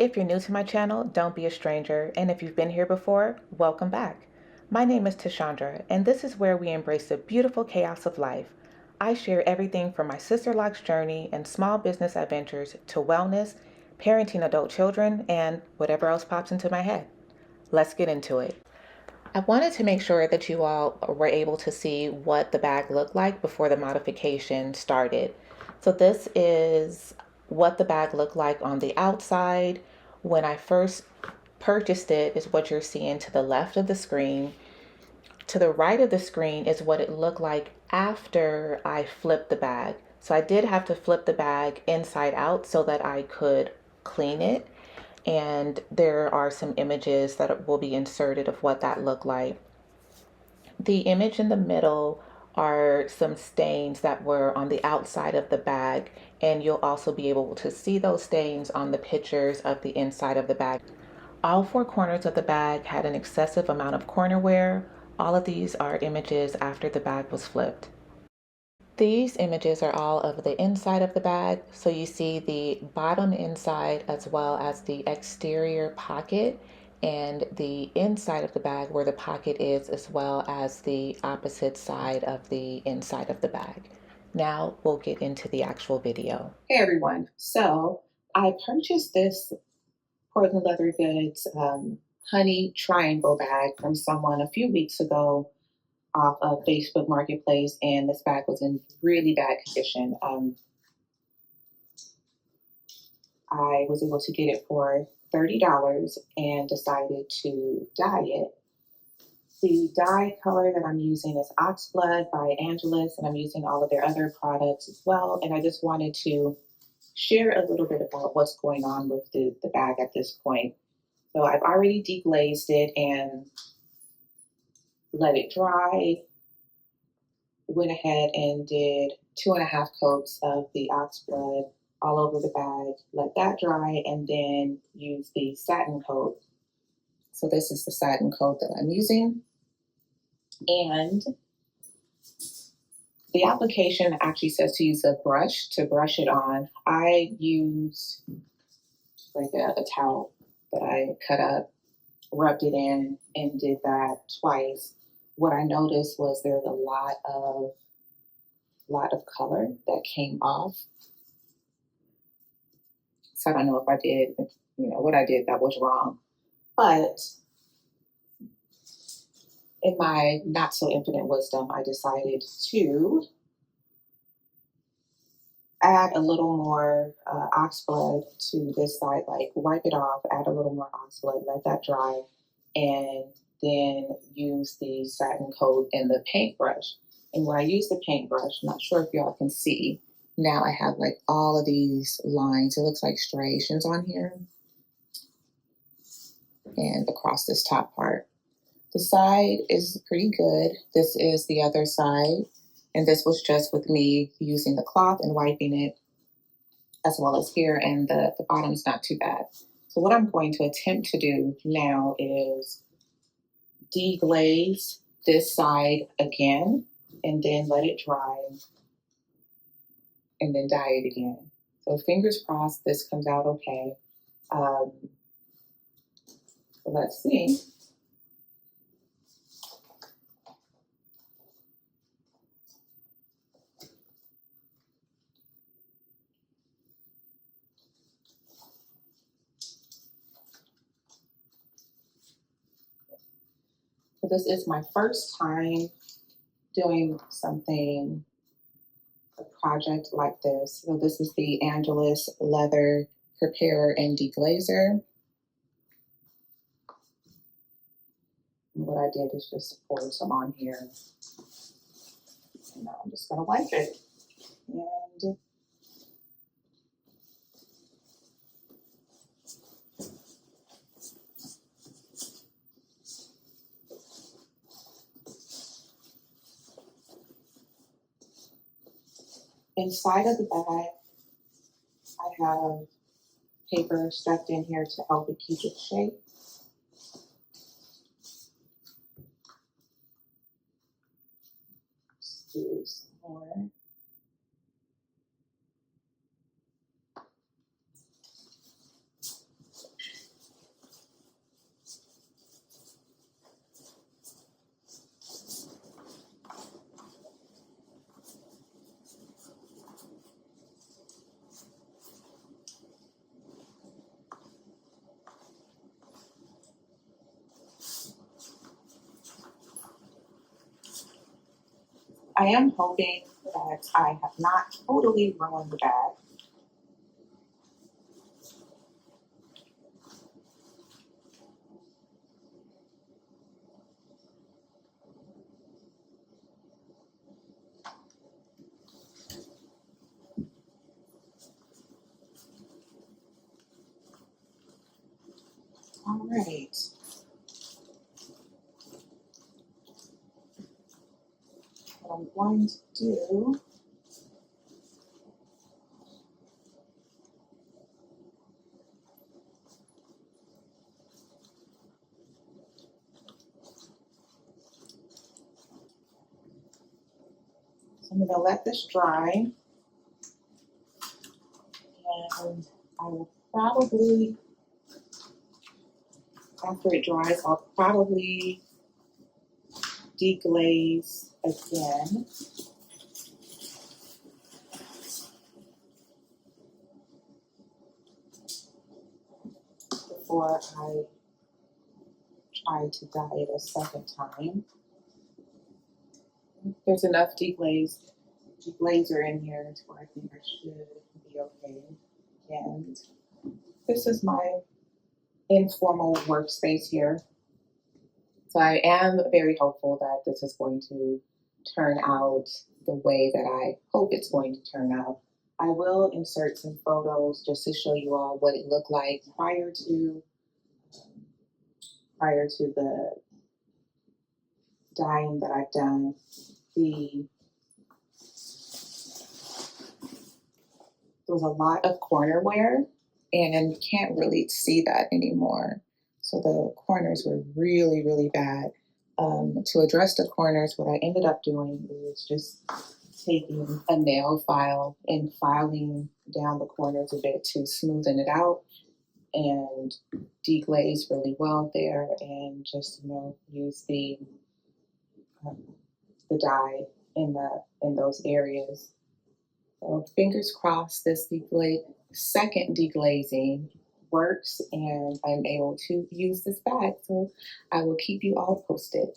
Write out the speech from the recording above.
If you're new to my channel, don't be a stranger, and if you've been here before, welcome back. My name is Tashandra, and this is where we embrace the beautiful chaos of life. I share everything from my sister-locke's journey and small business adventures to wellness, parenting adult children, and whatever else pops into my head. Let's get into it. I wanted to make sure that you all were able to see what the bag looked like before the modification started. So this is what the bag looked like on the outside. When I first purchased it is what you're seeing to the left of the screen. To the right of the screen is what it looked like after I flipped the bag. So I did have to flip the bag inside out so that I could clean it. And there are some images that will be inserted of what that looked like. The image in the middle are some stains that were on the outside of the bag, and you'll also be able to see those stains on the pictures of the inside of the bag. All four corners of the bag had an excessive amount of corner wear. All of these are images after the bag was flipped. These images are all of the inside of the bag, so you see the bottom inside as well as the exterior pocket and the inside of the bag where the pocket is, as well as the opposite side of the inside of the bag. Now we'll get into the actual video. Hey everyone, so I purchased this Portland Leather Goods Honey Triangle bag from someone a few weeks ago off of Facebook Marketplace, and this bag was in really bad condition. I was able to get it for $30 and decided to dye it. The dye color that I'm using is Oxblood by Angelus, and I'm using all of their other products as well. And I just wanted to share a little bit about what's going on with the bag at this point. So I've already deglazed it and let it dry. Went ahead and did 2.5 coats of the Oxblood all over the bag, let that dry, and then use the satin coat. So this is the satin coat that I'm using. And the application actually says to use a brush to brush it on. I use like a towel that I cut up, rubbed it in, and did that twice. What I noticed was there's a lot of color that came off. So I don't know if I did, what I did that was wrong. But in my not so infinite wisdom, I decided to add a little more Oxblood to this side, like wipe it off, add a little more Oxblood, let that dry, and then use the satin coat and the paintbrush. And when I use the paintbrush, I'm not sure if y'all can see, now I have like all of these lines. It looks like striations on here and across this top part. The side is pretty good. This is the other side. And this was just with me using the cloth and wiping it, as well as here, and the bottom's not too bad. So what I'm going to attempt to do now is deglaze this side again, and then let it dry, and then dye it again. So fingers crossed this comes out okay. So let's see. So this is my first time doing a project like this. So this is the Angelus Leather Preparer and Deglazer. And what I did is just pour some on here. And now I'm just gonna wipe it. And inside of the bag, I have paper stuffed in here to help it keep its shape. Let's do some more. I am hoping that I have not totally ruined the bag. All right. What I'm going to do is I'm going to let this dry, and I will probably, after it dries, I'll probably deglaze again. Before I try to dye it a second time. There's enough deglazer in here to where I think I should be okay. And this is my informal workspace here. So I am very hopeful that this is going to turn out the way that I hope it's going to turn out. I will insert some photos just to show you all what it looked like prior to the dyeing that I've done. There was a lot of corner wear, and you can't really see that anymore. So the corners were really, really bad. To address the corners, what I ended up doing is just taking a nail file and filing down the corners a bit to smoothen it out and deglaze really well there, and just use the dye in those areas. So fingers crossed this second deglazing works and I'm able to use this bag. So I will keep you all posted.